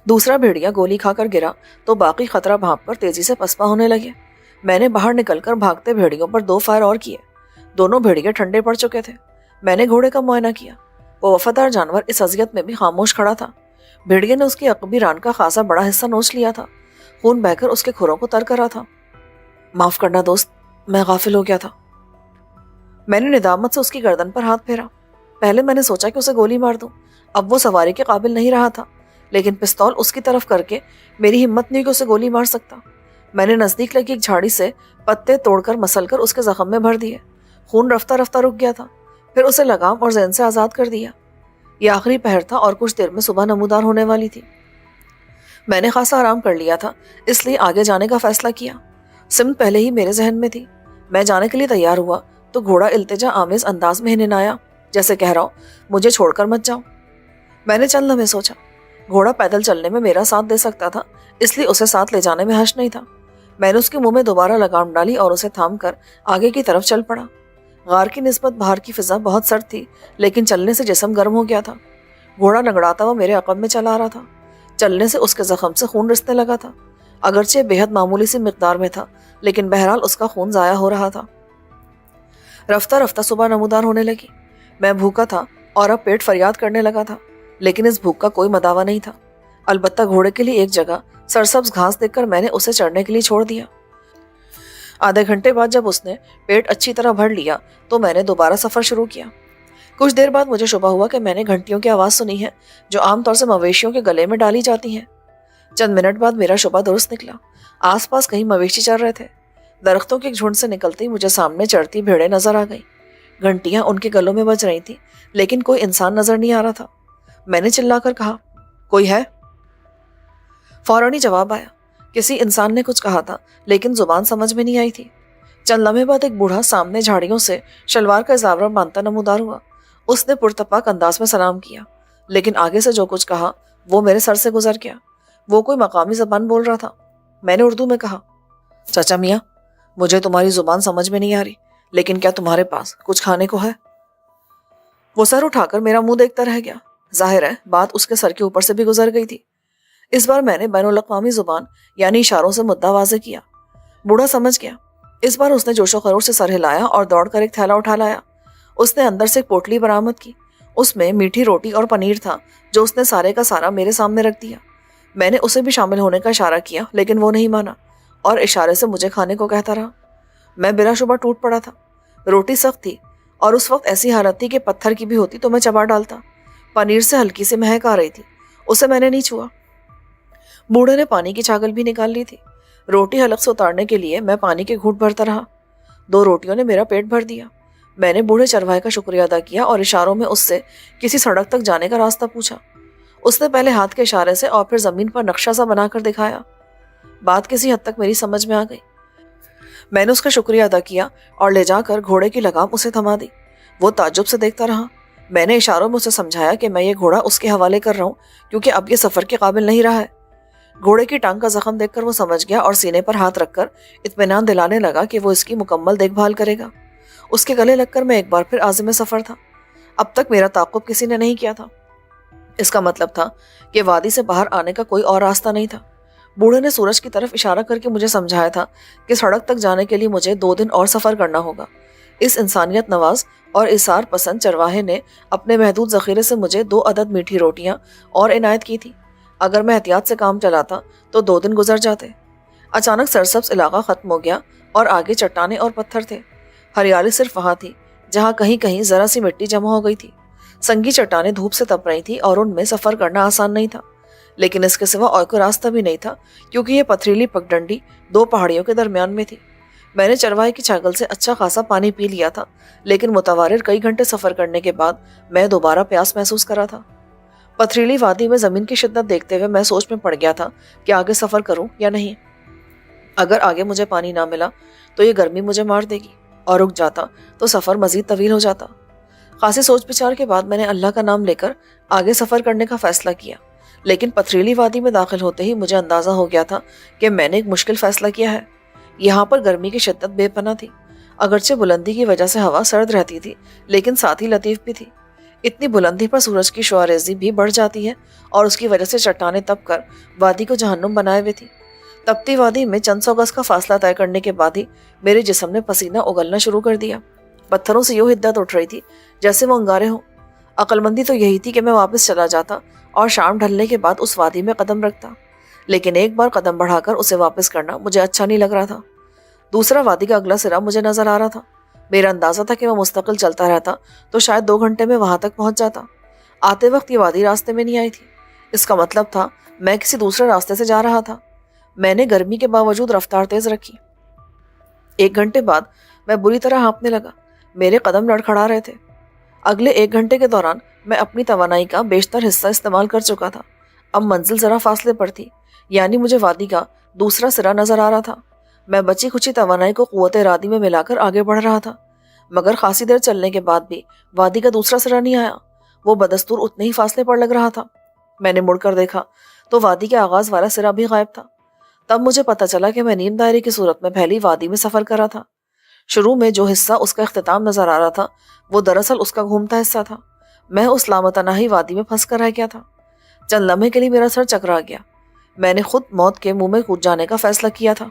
دوسرا بھیڑیا گولی کھا کر گرا تو باقی خطرہ بھانپ کر تیزی سے پسپا ہونے لگے۔ میں نے باہر نکل کر بھاگتے بھیڑیوں پر 2 فائر اور کیے۔ دونوں بھیڑیے ٹھنڈے پڑ چکے تھے۔ میں نے گھوڑے کا معائنہ کیا، وہ وفادار جانور اس اذیت میں بھی خاموش کھڑا تھا۔ بھیڑیے نے اس کی عقبی ران کا خاصا بڑا حصہ نوچ لیا تھا، خون بہہ کر اس کے کھروں کو تر کر رہا تھا۔ معاف کرنا دوست، میں غافل ہو گیا تھا۔ میں نے ندامت سے اس کی گردن پر ہاتھ پھیرا۔ پہلے میں نے سوچا کہ اسے گولی مار دوں، اب وہ سواری کے قابل نہیں رہا تھا، لیکن پستول اس کی طرف کر کے میری ہمت نہیں کہ اسے گولی مار سکتا۔ میں نے نزدیک لگی ایک جھاڑی سے پتے توڑ کر مسل کر اس کے زخم میں بھر دیے۔ خون رفتہ رفتہ رک گیا تھا، پھر اسے لگام اور ذہن سے آزاد کر دیا۔ یہ آخری پہر تھا اور کچھ دیر میں صبح نمودار ہونے والی تھی۔ میں نے خاصا آرام کر لیا تھا، اس لیے آگے جانے کا فیصلہ کیا۔ سمت پہلے ہی میرے ذہن میں تھی۔ میں جانے کے لیے تیار ہوا تو گھوڑا التجا آمیز انداز میں ہنہنایا، جیسے کہہ رہا ہوں مجھے چھوڑ کر مت جاؤ۔ میں نے چند لمحے سوچا، گھوڑا پیدل چلنے میں میرا ساتھ دے سکتا تھا، اس لیے اسے ساتھ لے جانے میں حرج نہیں تھا۔ میں نے اس کے منہ میں دوبارہ لگام ڈالی اور اسے تھام کر آگے کی طرف چل پڑا۔ غار کی نسبت باہر کی فضا بہت سرد تھی، لیکن چلنے سے جسم گرم ہو گیا تھا۔ گھوڑا لنگڑاتا ہوا میرے عقب میں چلا آ رہا تھا۔ چلنے سے اس کے زخم سے خون رسنے لگا تھا، اگرچہ بے حد معمولی سی مقدار میں تھا، لیکن بہرحال اس کا خون ضائع ہو رہا تھا۔ رفتہ رفتہ صبح نمودار ہونے لگی۔ میں بھوکا تھا اور اب پیٹ فریاد کرنے لگا تھا، لیکن اس بھوک کا کوئی مداوع نہیں تھا۔ البتہ گھوڑے کے لیے ایک جگہ سرسبز گھاس دیکھ کر میں نے اسے چڑھنے کے لیے چھوڑ دیا۔ آدھے گھنٹے بعد جب اس نے پیٹ اچھی طرح بھر لیا تو میں نے دوبارہ سفر شروع کیا۔ کچھ دیر بعد مجھے شبہ ہوا کہ میں نے گھنٹیوں کی آواز سنی ہے جو عام طور سے مویشیوں کے گلے میں ڈالی جاتی ہیں۔ چند منٹ بعد میرا شبہ درست نکلا۔ آس پاس کہیں مویشی چل رہے تھے۔ درختوں کے جھنڈ سے نکلتی مجھے سامنے چڑھتی بھیڑیں نظر آ گئیں۔ گھنٹیاں ان کے گلوں میں بج رہی تھیں، لیکن کوئی انسان نظر نہیں آ رہا تھا۔ میں نے چلا کر کہا، کوئی ہے؟ فوراً ہی جواب آیا۔ کسی انسان نے کچھ کہا تھا، لیکن زبان سمجھ میں نہیں آئی تھی۔ چند لمحے بعد ایک بوڑھا سامنے جھاڑیوں سے شلوار کا زاورہ باندھتا نمودار ہوا۔ اس نے پرتپاک انداز میں سلام کیا، لیکن آگے سے جو کچھ کہا وہ میرے سر سے گزر گیا۔ وہ کوئی مقامی زبان بول رہا تھا۔ میں نے اردو میں کہا، چچا میاں، مجھے تمہاری زبان سمجھ میں نہیں آ رہی، لیکن کیا تمہارے پاس کچھ کھانے کو ہے؟ وہ سر اٹھا کر میرا منہ دیکھتا رہ گیا۔ ظاہر ہے بات اس کے سر کے اوپر سے بھی گزر گئی تھی۔ اس بار میں نے بین الاقوامی زبان یعنی اشاروں سے مدعا واضح کیا۔ بوڑھا سمجھ گیا۔ اس بار اس نے جوش و خروش سے سر ہلایا اور دوڑ کر ایک تھیلا اٹھا لایا۔ اس نے اندر سے ایک پوٹلی برآمد کی۔ اس میں میٹھی روٹی اور پنیر تھا جو اس نے سارے کا سارا میرے سامنے رکھ دیا۔ میں نے اسے بھی شامل ہونے کا اشارہ کیا، لیکن وہ نہیں مانا اور اشارے سے مجھے کھانے کو کہتا رہا۔ میں بلا شبہ ٹوٹ پڑا تھا۔ روٹی سخت تھی اور اس وقت ایسی حالت تھی کہ پتھر کی بھی ہوتی تو میں چبا ڈالتا۔ پنیر سے ہلکی سی مہک آ رہی تھی، اسے میں نے نہیں چھوا۔ بوڑھے نے پانی کی چھاگل بھی نکال لی تھی۔ روٹی حلق سے اتارنے کے لیے میں پانی کے گھونٹ بھرتا رہا۔ 2 روٹیوں نے میرا پیٹ بھر دیا۔ میں نے بوڑھے چرواہے کا شکریہ ادا کیا اور اشاروں میں اس سے کسی سڑک تک جانے کا راستہ پوچھا۔ اس نے پہلے ہاتھ کے اشارے سے اور پھر زمین پر نقشہ سا بنا کر دکھایا۔ بات کسی حد تک میری سمجھ میں آ گئی۔ میں نے اس کا شکریہ ادا کیا اور لے جا کر گھوڑے کی لگام اسے تھما دی۔ وہ تعجب سے دیکھتا رہا۔ میں نے اشاروں میں اسے سمجھایا کہ میں یہ گھوڑا اس کے حوالے کر رہا ہوں کیونکہ اب یہ سفر کے قابل نہیں رہا ہے۔ گھوڑے کی ٹانگ کا زخم دیکھ کر وہ سمجھ گیا اور سینے پر ہاتھ رکھ کر اطمینان دلانے لگا کہ وہ اس کی مکمل دیکھ بھال کرے گا۔ اس کے گلے لگ کر میں ایک بار پھر عازم سفر تھا۔ اب تک میرا تعاقب کسی نے نہیں کیا تھا۔ اس کا مطلب تھا کہ وادی سے باہر آنے کا کوئی اور راستہ نہیں تھا۔ بوڑھے نے سورج کی طرف اشارہ کر کے مجھے سمجھایا تھا کہ سڑک تک جانے کے لیے مجھے 2 دن اور سفر کرنا ہوگا۔ اس انسانیت نواز اور اثار پسند چرواہے نے اپنے محدود ذخیرے سے مجھے 2 عدد میٹھی روٹیاں اور عنایت کی تھی۔ اگر میں احتیاط سے کام چلاتا تو 2 دن گزر جاتے۔ اچانک سرسبز علاقہ ختم ہو گیا اور آگے چٹانیں اور پتھر تھے۔ ہریالی صرف وہاں تھی جہاں کہیں کہیں ذرا سی مٹی جمع ہو گئی تھی۔ سنگی چٹانیں دھوپ سے تپ رہی تھی اور ان میں سفر کرنا آسان نہیں تھا، لیکن اس کے سوا اور کوئی راستہ بھی نہیں تھا کیونکہ یہ پتھریلی پگڈنڈی 2 پہاڑیوں کے درمیان میں تھی۔ میں نے چرواہے کی چھاگل سے اچھا خاصا پانی پی لیا تھا، لیکن متواتر کئی گھنٹے سفر کرنے کے بعد میں دوبارہ پیاس محسوس کر رہا تھا۔ پتھریلی وادی میں زمین کی شدت دیکھتے ہوئے میں سوچ میں پڑ گیا تھا کہ آگے سفر کروں یا نہیں۔ اگر آگے مجھے پانی نہ ملا تو یہ گرمی مجھے مار دے گی، اور رک جاتا تو سفر مزید طویل ہو جاتا۔ خاصی سوچ بچار کے بعد میں نے اللہ کا نام لے کر آگے سفر کرنے کا فیصلہ کیا، لیکن پتھریلی وادی میں داخل ہوتے ہی مجھے اندازہ ہو گیا تھا کہ میں نے ایک مشکل فیصلہ کیا ہے۔ یہاں پر گرمی کی شدت بے پناہ تھی۔ اگرچہ بلندی کی وجہ سے ہوا سرد رہتی تھی، لیکن ساتھ ہی لطیف بھی تھی۔ اتنی بلندی پر سورج کی شعاع ریزی بھی بڑھ جاتی ہے اور اس کی وجہ سے چٹانیں تپ کر وادی کو جہنم بنائے ہوئے تھی۔ تپتی وادی میں چند 100 گز کا فاصلہ طے کرنے کے بعد ہی میرے جسم نے پسینہ اگلنا شروع کر دیا۔ پتھروں سے یوں حدت اٹھ رہی تھی جیسے وہ انگارے ہوں۔ عقل مندی تو یہی تھی کہ میں واپس چلا جاتا اور شام ڈھلنے کے بعد اس وادی میں قدم رکھتا، لیکن ایک بار قدم بڑھا کر اسے واپس کرنا مجھے اچھا نہیں لگ رہا تھا۔ دوسرا وادی کا اگلا سرا مجھے نظر آ رہا تھا۔ میرا اندازہ تھا کہ میں مستقل چلتا رہتا تو شاید 2 گھنٹے میں وہاں تک پہنچ جاتا۔ آتے وقت یہ وادی راستے میں نہیں آئی تھی۔ اس کا مطلب تھا میں کسی دوسرے راستے سے جا رہا تھا۔ میں نے گرمی کے باوجود رفتار تیز رکھی۔ 1 گھنٹے بعد میں بری طرح ہانپنے لگا۔ میرے قدم لڑکھڑا رہے تھے۔ اگلے 1 گھنٹے کے دوران میں اپنی توانائی کا بیشتر حصہ استعمال کر چکا تھا۔ اب منزل ذرا فاصلے پر تھی، یعنی مجھے وادی کا دوسرا سرا نظر آ رہا تھا۔ میں بچی کچی توانائی کو قوت ارادی میں ملا کر آگے بڑھ رہا تھا، مگر خاصی دیر چلنے کے بعد بھی وادی کا دوسرا سرا نہیں آیا۔ وہ بدستور اتنے ہی فاصلے پر لگ رہا تھا۔ میں نے مڑ کر دیکھا تو وادی کے آغاز والا سرا بھی غائب تھا۔ تب مجھے پتہ چلا کہ میں نیم دائرے کی صورت میں پھیلی وادی میں سفر کر رہا تھا۔ شروع میں جو حصہ اس کا اختتام نظر آ رہا تھا وہ دراصل اس کا گھومتا حصہ تھا۔ میں اس لامتناہی وادی میں پھنس کر رہ گیا تھا۔ چند لمحے کے لیے میرا سر چکرا گیا۔ میں نے خود موت کے منہ میں کود جانے کا فیصلہ کیا تھا،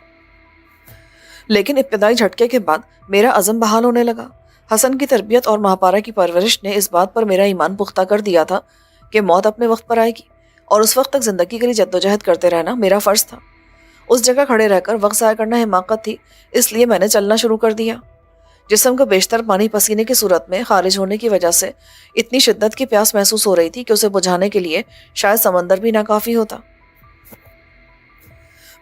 لیکن ابتدائی جھٹکے کے بعد میرا عزم بحال ہونے لگا۔ حسن کی تربیت اور مہاپارا کی پرورش نے اس بات پر میرا ایمان پختہ کر دیا تھا کہ موت اپنے وقت پر آئے گی، اور اس وقت تک زندگی کے لیے جدوجہد کرتے رہنا میرا فرض تھا۔ اس جگہ کھڑے رہ کر وقت ضائع کرنا حماقت تھی، اس لیے میں نے چلنا شروع کر دیا۔ جسم کا بیشتر پانی پسینے کی صورت میں خارج ہونے کی وجہ سے اتنی شدت کی پیاس محسوس ہو رہی تھی کہ اسے بجھانے کے لیے شاید سمندر بھی ناکافی ہوتا۔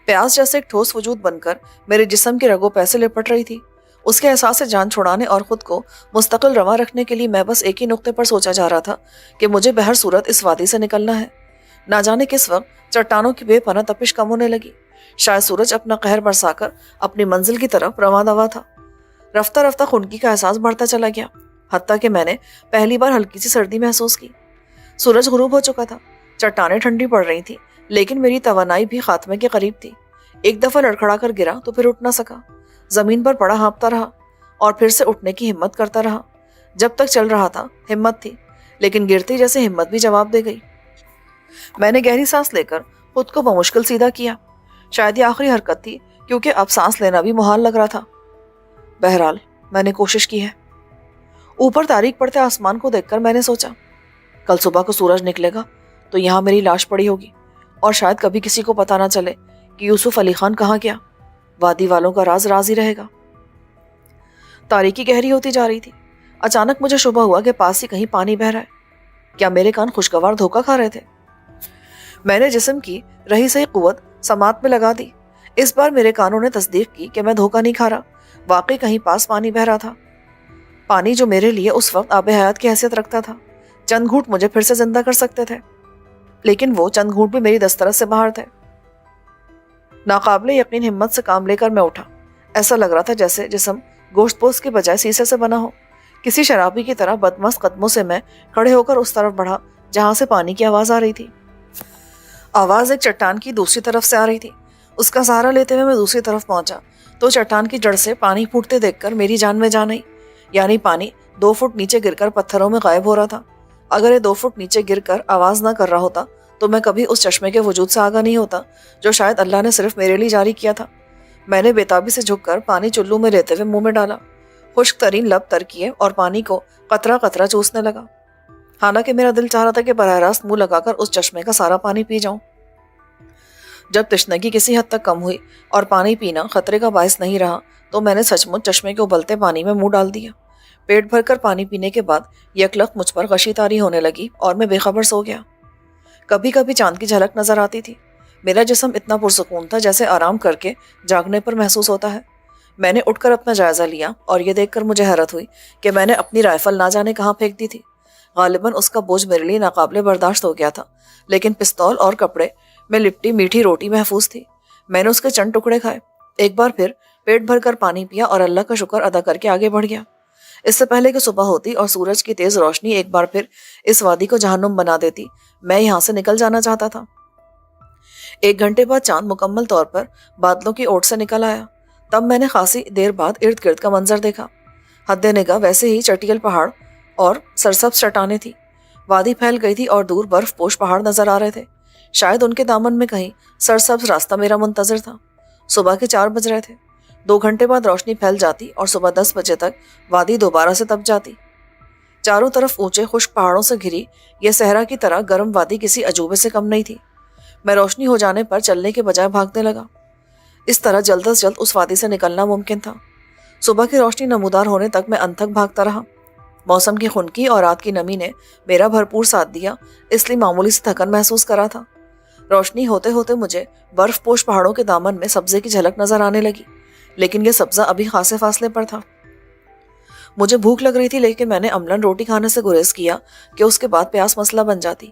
پیاس جیسے ایک ٹھوس وجود بن کر میرے جسم کے رگوں پے سے لپٹ رہی تھی۔ اس کے احساس سے جان چھڑانے اور خود کو مستقل رواں رکھنے کے لیے میں بس ایک ہی نقطے پر سوچا جا رہا تھا کہ مجھے بہر صورت اس وادی سے نکلنا ہے۔ نہ جانے کس وقت چٹانوں کی بے پناہ تپش کم ہونے لگی۔ شاید سورج اپنا قہر برسا کر اپنی منزل کی طرف رواں دوا تھا۔ رفتہ رفتہ خنکی کا احساس بڑھتا چلا گیا، حتیٰ کہ میں نے پہلی بار ہلکی سی سردی محسوس کی۔ سورج غروب ہو چکا تھا، چٹانیں ٹھنڈی پڑ رہی تھیں، لیکن میری توانائی بھی خاتمے کے قریب تھی۔ ایک دفعہ لڑکھڑا کر گرا تو پھر اٹھ نہ سکا۔ زمین پر پڑا ہانپتا رہا اور پھر سے اٹھنے کی ہمت کرتا رہا۔ جب تک چل رہا تھا ہمت تھی، لیکن گرتے جیسے ہمت بھی جواب دے گئی۔ میں نے گہری سانس لے کر خود کو بمشکل سیدھا کیا۔ شاید یہ آخری حرکت تھی، کیونکہ اب سانس لینا بھی محال لگ رہا تھا۔ بہرحال میں نے کوشش کی ہے۔ اوپر تاریک پڑتے آسمان کو دیکھ کر میں نے سوچا، کل صبح کو سورج نکلے گا تو یہاں میری لاش پڑی ہوگی، اور شاید کبھی کسی کو پتہ نہ چلے کہ یوسف علی خان کہاں گیا۔ وادی والوں کا راز راز ہی رہے گا۔ تاریکی گہری ہوتی جا رہی تھی۔ اچانک مجھے شبہ ہوا کہ پاس ہی کہیں پانی بہہ رہا ہے۔ کیا میرے کان خوشگوار دھوکہ کھا رہے تھے؟ میں نے جسم کی رہی سہی قوت سماعت میں لگا دی۔ اس بار میرے کانوں نے تصدیق کی کہ میں دھوکہ نہیں کھا رہا، واقعی کہیں پاس پانی بہہ رہا تھا۔ پانی جو میرے لیے اس وقت آب حیات کی حیثیت رکھتا تھا۔ چند گھونٹ مجھے پھر سے زندہ کر سکتے تھے، لیکن وہ چند گھونٹ بھی میری دسترس سے باہر تھے۔ ناقابل یقین ہمت سے کام لے کر میں اٹھا۔ ایسا لگ رہا تھا جیسے جسم گوشت پوست کے بجائے سیسے سے بنا ہو۔ کسی شرابی کی طرح بدمست قدموں سے میں کھڑے ہو کر اس طرف بڑھا جہاں سے پانی کی آواز آ رہی تھی۔ آواز ایک چٹان کی دوسری طرف سے آ رہی تھی۔ اس کا سہارا لیتے ہوئے میں دوسری طرف پہنچا تو چٹان کی جڑ سے پانی پھوٹتے دیکھ کر میری جان میں جان آئی۔ یعنی پانی 2 فٹ نیچے گر کر پتھروں میں غائب ہو رہا تھا۔ اگر یہ 2 فٹ نیچے گر کر آواز نہ کر رہا ہوتا تو میں کبھی اس چشمے کے وجود سے آگاہ نہیں ہوتا جو شاید اللہ نے صرف میرے لیے جاری کیا تھا۔ میں نے بےتابی سے جھک کر پانی چلو میں لیتے ہوئے منہ میں ڈالا، خشک ترین لب تر کیے اور پانی کو قطرہ قطرہ چوسنے لگا۔ حالانکہ میرا دل چاہ رہا تھا کہ براہ راست منہ لگا کر اس چشمے کا سارا پانی پی جاؤں۔ جب تشنگی کسی حد تک کم ہوئی اور پانی پینا خطرے کا باعث نہیں رہا تو میں نے سچ مچ چشمے کے ابلتے پانی میں منہ ڈال دیا۔ پیٹ بھر کر پانی پینے کے بعد یکلخت مجھ پر غشی طاری ہونے لگی اور میں بے خبر سو گیا۔ کبھی کبھی چاند کی جھلک نظر آتی تھی۔ میرا جسم اتنا پرسکون تھا جیسے آرام کر کے جاگنے پر محسوس ہوتا ہے۔ میں نے اٹھ کر اپنا جائزہ لیا اور یہ دیکھ کر مجھے حیرت ہوئی کہ میں نے اپنی رائفل نہ جانے کہاں پھینک دی تھی۔ غالباً اس کا بوجھ میرے لیے ناقابل برداشت ہو گیا تھا، لیکن پستول اور کپڑے میں لپٹی میٹھی روٹی محفوظ تھی۔ میں نے اس کے چند ٹکڑے کھائے، ایک بار پھر پیٹ بھر کر پانی پیا اور اللہ کا شکر ادا کر کے آگے بڑھ گیا۔ اس سے پہلے کہ صبح ہوتی اور سورج کی تیز روشنی ایک بار پھر اس وادی کو جہنم بنا دیتی، میں یہاں سے نکل جانا چاہتا تھا۔ 1 گھنٹے بعد چاند مکمل طور پر بادلوں کی اوٹ سے نکل آیا۔ تب میں نے خاصی دیر بعد ارد گرد کا منظر دیکھا۔ حد نگاہ ویسے ہی چٹیل پہاڑ اور سرسبز چٹانیں تھیں۔ وادی پھیل گئی تھی اور دور برف پوش پہاڑ نظر آ رہے تھے۔ شاید ان کے دامن میں کہیں سرسبز راستہ میرا منتظر تھا۔ صبح کے 4 بج رہے تھے۔ 2 گھنٹے بعد روشنی پھیل جاتی اور صبح 10 بجے تک وادی دوبارہ سے تپ جاتی۔ چاروں طرف اونچے خشک پہاڑوں سے گھری یہ صحرا کی طرح گرم وادی کسی عجوبے سے کم نہیں تھی۔ میں روشنی ہو جانے پر چلنے کے بجائے بھاگنے لگا۔ اس طرح جلد از جلد اس وادی سے نکلنا ممکن تھا۔ صبح کی روشنی نمودار ہونے تک میں انتھک بھاگتا رہا۔ موسم کی خنکی اور رات کی نمی نے میرا بھرپور ساتھ دیا، اس لیے معمولی سی تھکن محسوس کرا تھا۔ روشنی ہوتے ہوتے مجھے برف پوش پہاڑوں کے دامن میں سبزے کی جھلک نظر آنے لگی، لیکن یہ سبزہ ابھی خاصے فاصلے پر تھا۔ مجھے بھوک لگ رہی تھی، لیکن میں نے عملاً روٹی کھانے سے گریز کیا کہ اس کے بعد پیاس مسئلہ بن جاتی۔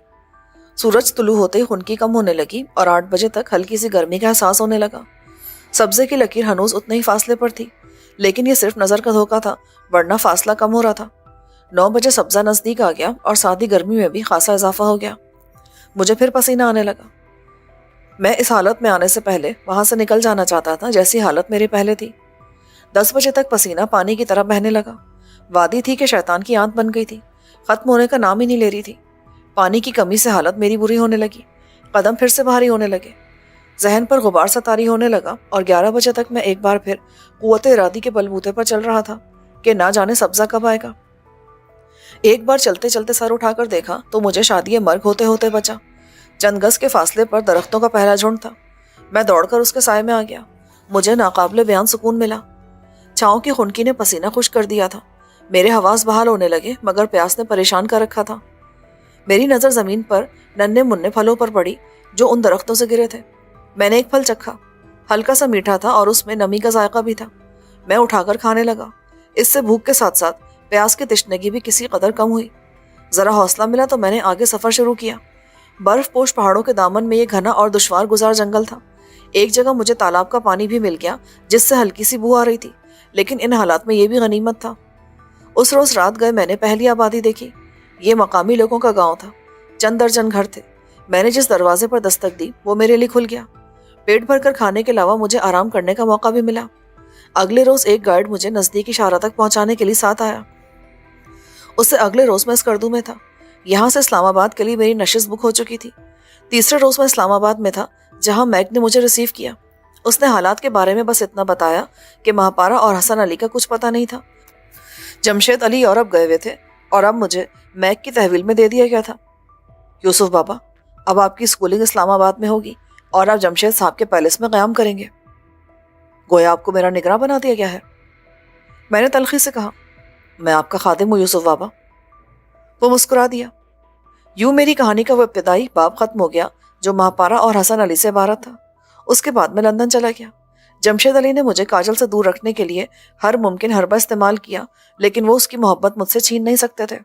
سورج طلوع ہوتے ہی خنکی کم ہونے لگی اور 8 بجے تک ہلکی سی گرمی کا احساس ہونے لگا۔ سبزے کی لکیر ہنوز اتنے ہی فاصلے پر تھی، لیکن یہ صرف نظر کا دھوکہ تھا، ورنہ فاصلہ کم ہو رہا تھا۔ 9 بجے سبزہ نزدیک آ گیا اور ساتھ ہی گرمی میں بھی خاصا اضافہ ہو گیا۔ مجھے پھر پسینہ آنے لگا۔ میں اس حالت میں آنے سے پہلے وہاں سے نکل جانا چاہتا تھا جیسی حالت میری پہلے تھی۔ 10 بجے تک پسینہ پانی کی طرح بہنے لگا۔ وادی تھی کہ شیطان کی آنت بن گئی تھی، ختم ہونے کا نام ہی نہیں لے رہی تھی۔ پانی کی کمی سے حالت میری بری ہونے لگی، قدم پھر سے بھاری ہونے لگے، ذہن پر غبار سا طاری ہونے لگا، اور 11 بجے تک میں ایک بار پھر قوت ارادی کے بلبوتے پر چل رہا تھا کہ نہ جانے سبزہ کب آئے گا۔ ایک بار چلتے چلتے سر اٹھا کر دیکھا تو مجھے شادی مرگ ہوتے ہوتے بچا۔ چند گز کے فاصلے پر درختوں کا پہلا جھنڈ تھا۔ میں دوڑ کر اس کے سائے میں آ گیا۔ مجھے ناقابل بیان سکون ملا۔ چھاؤں کی خنکی نے پسینہ خشک کر دیا تھا۔ میرے حواس بحال ہونے لگے، مگر پیاس نے پریشان کر رکھا تھا۔ میری نظر زمین پر ننھے منھے پھلوں پر پڑی جو ان درختوں سے گرے تھے۔ میں نے ایک پھل چکھا، ہلکا سا میٹھا تھا اور اس میں نمی کا ذائقہ بھی تھا۔ میں اٹھا کر کھانے لگا۔ اس سے بھوک کے ساتھ ساتھ پیاس کی تشنگی بھی کسی قدر کم ہوئی۔ ذرا حوصلہ ملا تو میں نے آگے سفر شروع کیا۔ برف پوش پہاڑوں کے دامن میں یہ گھنا اور دشوار گزار جنگل تھا۔ ایک جگہ مجھے تالاب کا پانی بھی مل گیا جس سے ہلکی سی بو آ رہی تھی، لیکن ان حالات میں یہ بھی غنیمت تھا۔ اس روز رات گئے میں نے پہلی آبادی دیکھی۔ یہ مقامی لوگوں کا گاؤں تھا، چند درجن گھر تھے۔ میں نے جس دروازے پر دستک دی وہ میرے لیے کھل گیا۔ پیٹ بھر کر کھانے کے علاوہ مجھے آرام کرنے کا موقع بھی ملا۔ اگلے روز ایک گائیڈ مجھے نزدیکی شاہراہ تک پہنچانے کے لیے ساتھ آیا۔ اس سے اگلے روز میں اسکردو میں تھا۔ یہاں سے اسلام آباد کے لیے میری نشست بک ہو چکی تھی۔ تیسرے روز میں اسلام آباد میں تھا جہاں میک نے مجھے ریسیو کیا۔ اس نے حالات کے بارے میں بس اتنا بتایا کہ مہاپارا اور حسن علی کا کچھ پتہ نہیں تھا۔ جمشید علی یورپ گئے ہوئے تھے اور اب مجھے میک کی تحویل میں دے دیا گیا تھا۔ یوسف بابا، اب آپ کی اسکولنگ اسلام آباد میں ہوگی اور آپ جمشید صاحب کے پیلس میں قیام کریں گے۔ گویا آپ کو میرا نگراں بنا دیا گیا ہے۔ میں نے تلخی سے کہا، میں آپ کا خادم ہوں یوسف بابا۔ وہ مسکرا دیا۔ یوں میری کہانی کا وہ ابتدائی باب ختم ہو گیا جو مہاپارا اور حسن علی سے عبارت تھا۔ اس کے بعد میں لندن چلا گیا۔ جمشید علی نے مجھے کاجل سے دور رکھنے کے لیے ہر ممکن حربہ استعمال کیا، لیکن وہ اس کی محبت مجھ سے چھین نہیں سکتے تھے۔